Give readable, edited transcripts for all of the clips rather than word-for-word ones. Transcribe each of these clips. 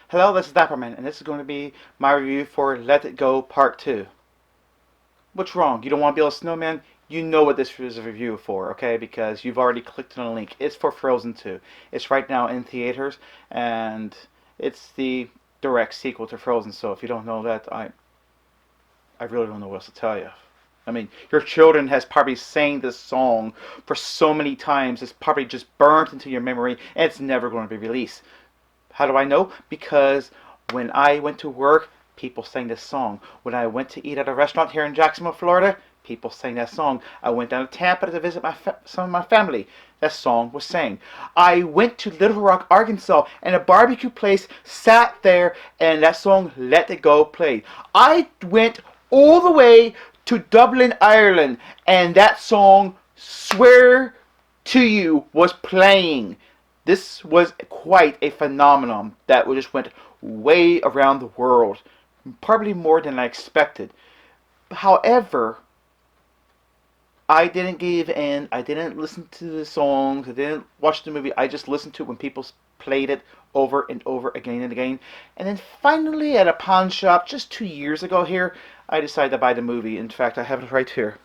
Hello, this is Dapperman, and this is going to be my review for Let It Go Part 2. What's wrong? You don't want to build a snowman? You know what this is a review for, okay? Because you've already clicked on a link. It's for Frozen 2. It's right now in theaters, and it's the direct sequel to Frozen, so if you don't know that, I really don't know what else to tell you. I mean, your children has probably sang this song for so many times, it's probably just burnt into your memory, and it's never going to be released. How do I know? Because when I went to work, people sang this song. When I went to eat at a restaurant here in Jacksonville, Florida, people sang that song. I went down to Tampa to visit some of my family. That song was sang. I went to Little Rock, Arkansas, and a barbecue place sat there, and that song Let It Go played. I went all the way to Dublin, Ireland, and that song Swear to You was playing. This was quite a phenomenon that just went way around the world, probably more than I expected. However, I didn't give in. I didn't listen to the songs. I didn't watch the movie. I just listened to it when people played it over and over again and again. And then finally, at a pawn shop just 2 years ago here, I decided to buy the movie. In fact, I have it right here.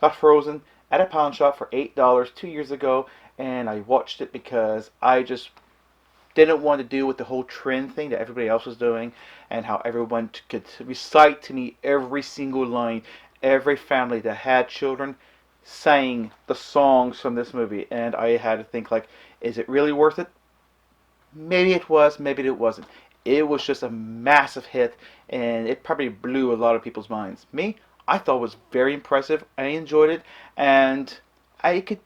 Got Frozen at a pawn shop for $8 2 years ago, and I watched it because I just didn't want to deal with the whole trend thing that everybody else was doing, and how everyone could recite to me every single line. Every family that had children sang the songs from this movie, and I had to think like, is it really worth it? Maybe it was, maybe it wasn't. It was just a massive hit, and it probably blew a lot of people's minds. Me, I thought it was very impressive. I enjoyed it, and I could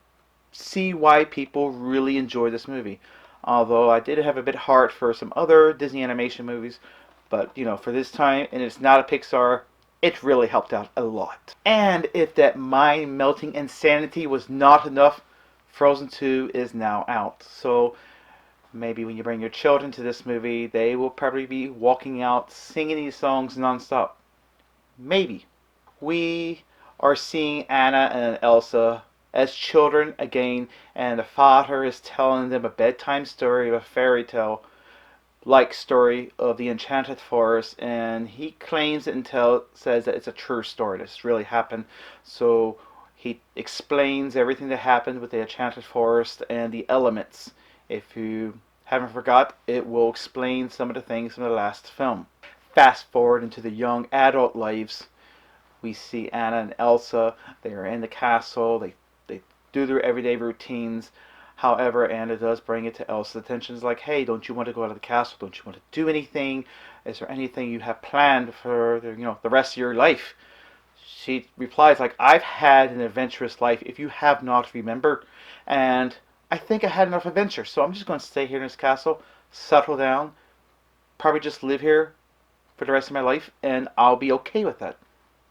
see why people really enjoy this movie. Although I did have a bit hard for some other Disney animation movies, but for this time, and it's not a Pixar, it really helped out a lot. And if that mind melting insanity was not enough, Frozen 2 is now out. So maybe when you bring your children to this movie, they will probably be walking out singing these songs nonstop. Maybe. We are seeing Anna and Elsa as children again, and the father is telling them a bedtime story of a fairy tale like story of the Enchanted Forest, and he claims it and says that it's a true story. This really happened. So he explains everything that happened with the Enchanted Forest and the elements. If you haven't forgot, it will explain some of the things from the last film. Fast forward into the young adult lives. We see Anna and Elsa. They are in the castle. They do their everyday routines. However, Anna does bring it to Elsa's attention. It's like, hey, don't you want to go out of the castle? Don't you want to do anything? Is there anything you have planned for the rest of your life? She replies like, I've had an adventurous life, if you have not remembered, and I think I had enough adventure, so I'm just going to stay here in this castle, settle down, probably just live here for the rest of my life, and I'll be okay with that.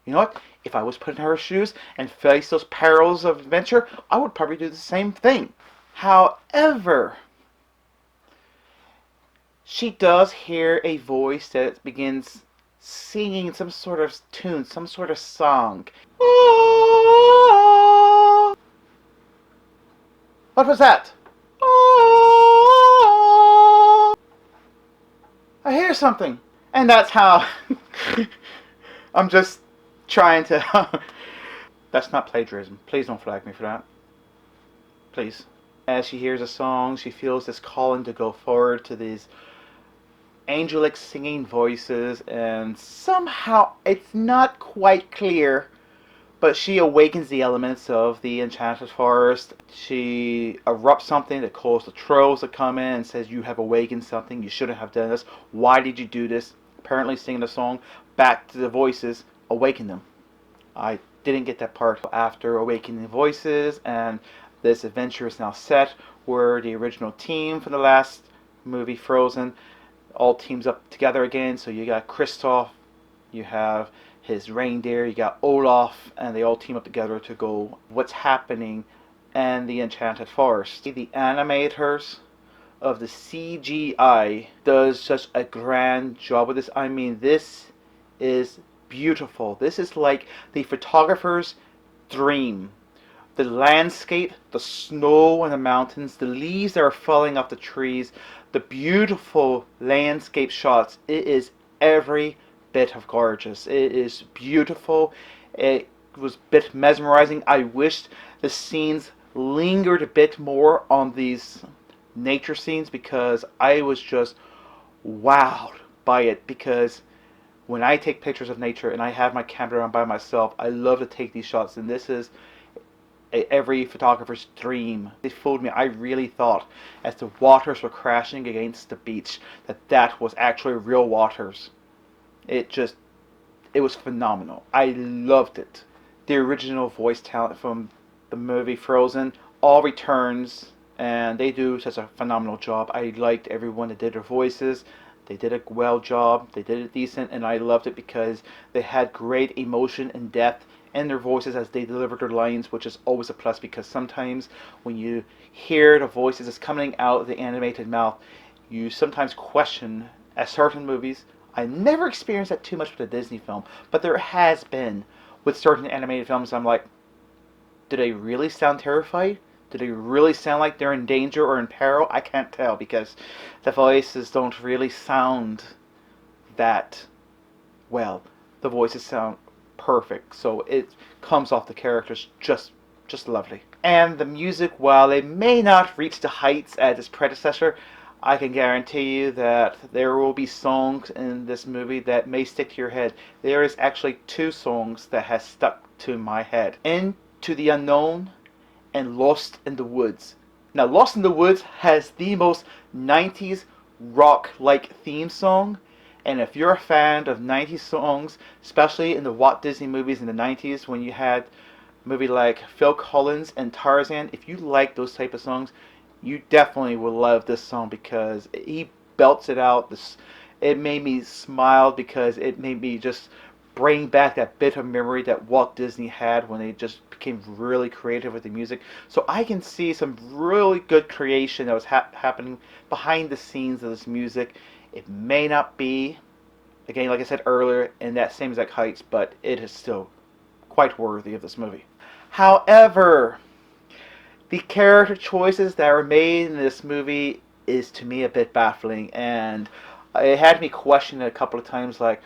You know what? If I was put in her shoes and face those perils of adventure, I would probably do the same thing. However, she does hear a voice that begins singing some sort of tune, some sort of song. What was that? I hear something. And that's how I'm just trying to. That's not plagiarism. Please don't flag me for that. Please. As she hears a song, she feels this calling to go forward to these angelic singing voices, and somehow it's not quite clear, but she awakens the elements of the Enchanted Forest. She erupts something that calls the trolls to come in and says, you have awakened something, you shouldn't have done this, why did you do this? Apparently singing the song back to the voices, awaken them. I didn't get that part. After awakening the voices, and this adventure is now set where the original team from the last movie, Frozen, all teams up together again. So you got Kristoff, you have his reindeer, you got Olaf, and they all team up together to go what's happening in the Enchanted Forest. The animators of the CGI does such a grand job with this. I mean, this is beautiful. This is like the photographer's dream. The landscape, the snow on the mountains, the leaves that are falling off the trees, the beautiful landscape shots. It is every bit of gorgeous. It is beautiful. It was a bit mesmerizing. I wished the scenes lingered a bit more on these nature scenes because I was just wowed by it. Because when I take pictures of nature and I have my camera on by myself, I love to take these shots, and this is every photographer's dream. They fooled me. I really thought, as the waters were crashing against the beach, that that was actually real waters. It was phenomenal. I loved it. The original voice talent from the movie Frozen all returns, and they do such a phenomenal job. I liked everyone that did their voices. They did a well job. They did it decent, and I loved it because they had great emotion and depth in their voices as they delivered their lines, which is always a plus because sometimes when you hear the voices that's coming out of the animated mouth, you sometimes question at certain movies. I never experienced that too much with a Disney film, but there has been with certain animated films. I'm like, do they really sound terrified? Do they really sound like they're in danger or in peril? I can't tell because the voices don't really sound that well. The voices sound perfect, so it comes off the characters just lovely. And the music, while it may not reach the heights as its predecessor, I can guarantee you that there will be songs in this movie that may stick to your head. There is actually two songs that has stuck to my head. Into the Unknown and Lost in the Woods. Now, Lost in the Woods has the most 90s rock-like theme song. And if you're a fan of 90s songs, especially in the Walt Disney movies in the 90s when you had a movie like Phil Collins and Tarzan, if you like those type of songs, you definitely will love this song because he belts it out. It made me smile because it made me just bring back that bit of memory that Walt Disney had when they just became really creative with the music. So I can see some really good creation that was happening behind the scenes of this music. It may not be, again, like I said earlier, in that same exact heights, but it is still quite worthy of this movie. However, the character choices that were made in this movie is to me a bit baffling, and it had me question it a couple of times, like,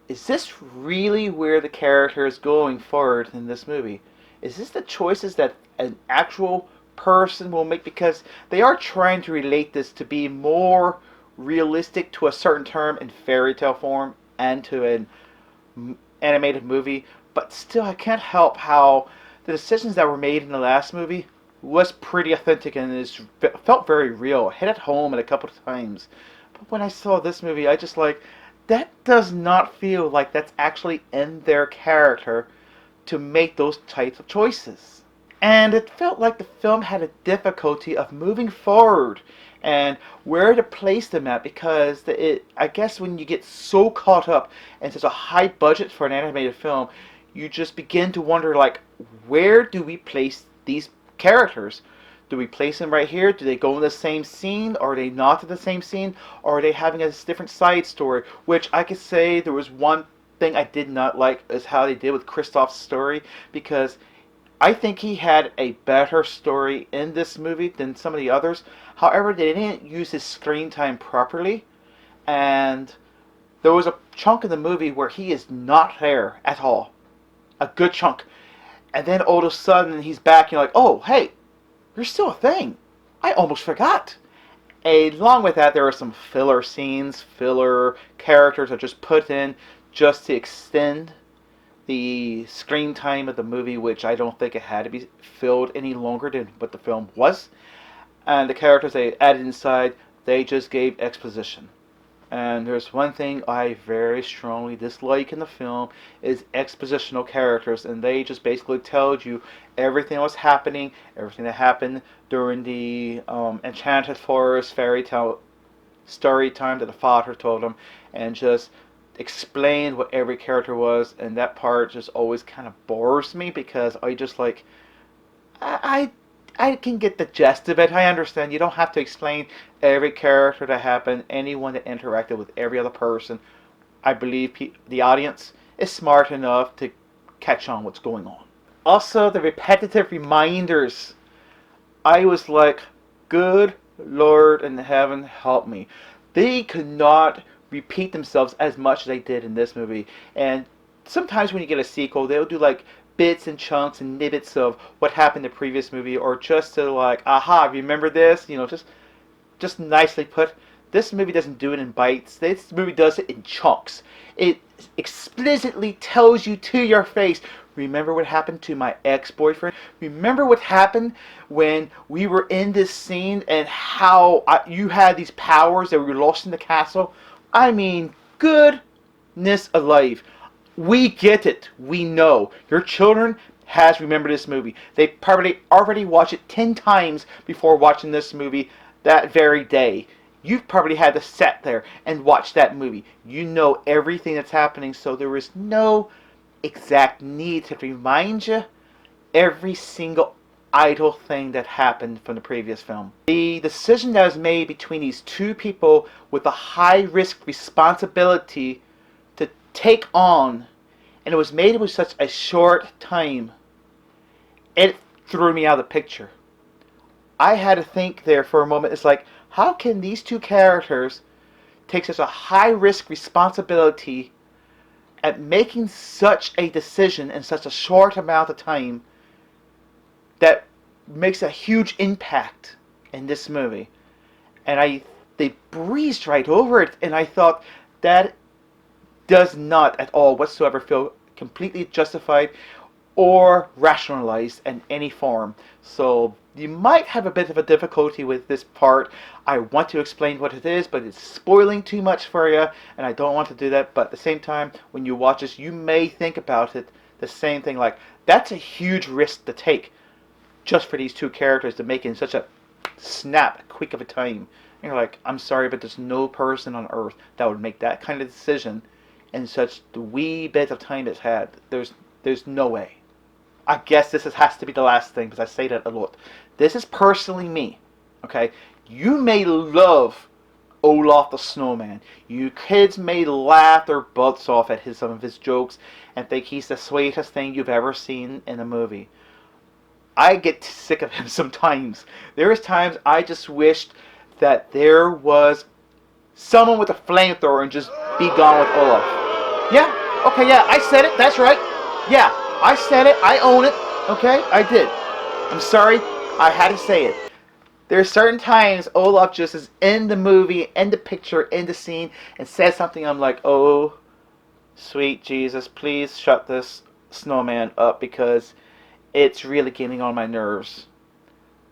is this really where the character is going forward in this movie? Is this the choices that an actual person will make? Because they are trying to relate this to be more realistic to a certain term in fairy tale form and to an animated movie, but still I can't help how the decisions that were made in the last movie was pretty authentic and felt very real. Hit at home at a couple of times. But when I saw this movie, I just like, that does not feel like that's actually in their character to make those types of choices. And it felt like the film had a difficulty of moving forward and where to place them at because I guess when you get so caught up in such a high budget for an animated film, you just begin to wonder, like, where do we place these characters? Do we place them right here? Do they go in the same scene? Or are they not in the same scene? Or are they having a different side story? Which I could say there was one thing I did not like is how they did with Kristoff's story, because I think he had a better story in this movie than some of the others. However, they didn't use his screen time properly, and there was a chunk of the movie where he is not there at all. A good chunk. And then all of a sudden he's back and you're like, oh, hey, you're still a thing. I almost forgot. Along with that, there are some filler scenes, filler characters are just put in just to extend the screen time of the movie, which I don't think it had to be filled any longer than what the film was. And the characters they added inside, they just gave exposition. And there's one thing I very strongly dislike in the film is expositional characters, and they just basically told you everything that was happening, everything that happened during the Enchanted Forest fairy tale story time that the father told them, and just explained what every character was, and that part just always kind of bores me because I just like I can get the gist of it. I understand you don't have to explain every character that happened, anyone that interacted with every other person. I believe the audience is smart enough to catch on what's going on. also the repetitive reminders. I was like, good Lord in heaven, help me. They could not repeat themselves as much as they did in this movie. And sometimes when you get a sequel, they'll do like bits and chunks and nibbits of what happened in the previous movie, or just to like, aha, remember this? You know, just nicely put. This movie doesn't do it in bites. This movie does it in chunks. It explicitly tells you to your face, remember what happened to my ex-boyfriend? Remember what happened when we were in this scene and how you had these powers that were lost in the castle? I mean, goodness alive. We get it. We know. Your children has remembered this movie. They probably already watched it 10 times before watching this movie that very day. You've probably had to sit there and watch that movie. You know everything that's happening, so there is no exact need to remind you every single idle thing that happened from the previous film. The decision that was made between these two people with a high risk responsibility to take on, and it was made with such a short time, it threw me out of the picture. I had to think there for a moment. It's like, how can these two characters take such a high risk responsibility at making such a decision in such a short amount of time that makes a huge impact in this movie? And they breezed right over it, and I thought that does not at all whatsoever feel completely justified or rationalized in any form. So you might have a bit of a difficulty with this part. I want to explain what it is, but it's spoiling too much for you, and I don't want to do that. But at the same time, when you watch this, you may think about it the same thing, like, that's a huge risk to take just for these two characters to make in such a snap quick of a time. And you're like, I'm sorry, but there's no person on earth that would make that kind of decision in such the wee bit of time it's had. There's no way. I guess this has to be the last thing, because I say that a lot. This is personally me, okay? You may love Olaf the Snowman. You kids may laugh their butts off at some of his jokes and think he's the sweetest thing you've ever seen in a movie. I get sick of him sometimes. There is times I just wished that there was someone with a flamethrower and just be gone with Olaf. Yeah, okay, yeah, I said it, that's right. Yeah, I said it, I own it, okay, I did. I'm sorry, I had to say it. There are certain times Olaf just is in the movie, in the picture, in the scene, and says something I'm like, oh, sweet Jesus, please shut this snowman up, because it's really getting on my nerves.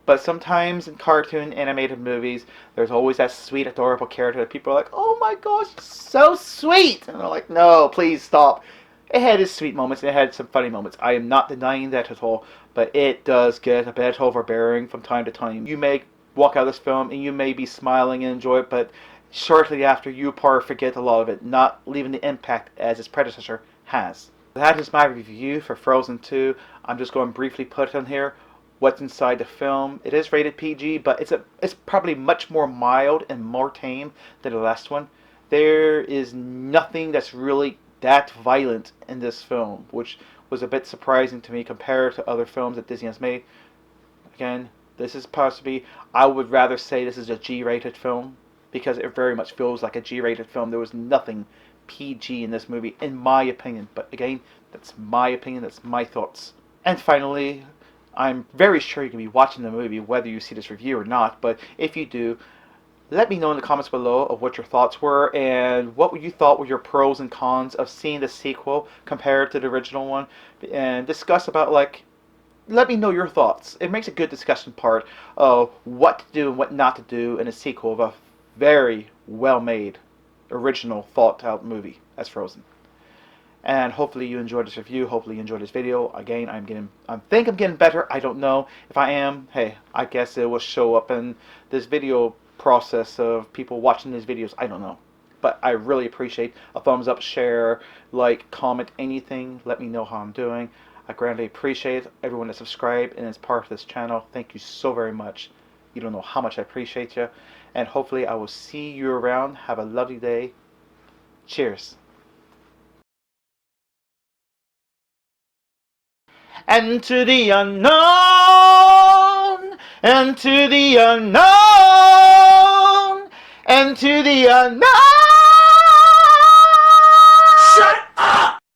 But sometimes in cartoon animated movies, there's always that sweet, adorable character that people are like, oh my gosh, so sweet! And they're like, no, please stop. It had its sweet moments, and it had some funny moments. I am not denying that at all, but it does get a bit overbearing from time to time. You may walk out of this film, and you may be smiling and enjoy it, but shortly after, you probably forget a lot of it, not leaving the impact as its predecessor has. That is my review for Frozen 2. I'm just going to briefly put in here what's inside the film. It is rated PG, but it's probably much more mild and more tame than the last one. There is nothing that's really that violent in this film, which was a bit surprising to me compared to other films that Disney has made. Again, this is possibly, I would rather say this is a G-rated film, because it very much feels like a G-rated film. There was nothing PG in this movie, in my opinion. But again, that's my opinion, that's my thoughts. And finally, I'm very sure you're going to be watching the movie whether you see this review or not, but if you do, let me know in the comments below of what your thoughts were, and what you thought were your pros and cons of seeing the sequel compared to the original one, and discuss about, like, let me know your thoughts. It makes a good discussion part of what to do and what not to do in a sequel of a very well-made, original, thought-out movie as Frozen. And hopefully you enjoyed this review. Hopefully you enjoyed this video. Again, I think I'm getting better. I don't know. If I am, hey, I guess it will show up in this video process of people watching these videos. I don't know. But I really appreciate a thumbs up, share, like, comment, anything. Let me know how I'm doing. I greatly appreciate everyone that subscribed and is part of this channel. Thank you so very much. You don't know how much I appreciate you. And hopefully I will see you around. Have a lovely day. Cheers. and to the unknown, and to the unknown, and to the unknown.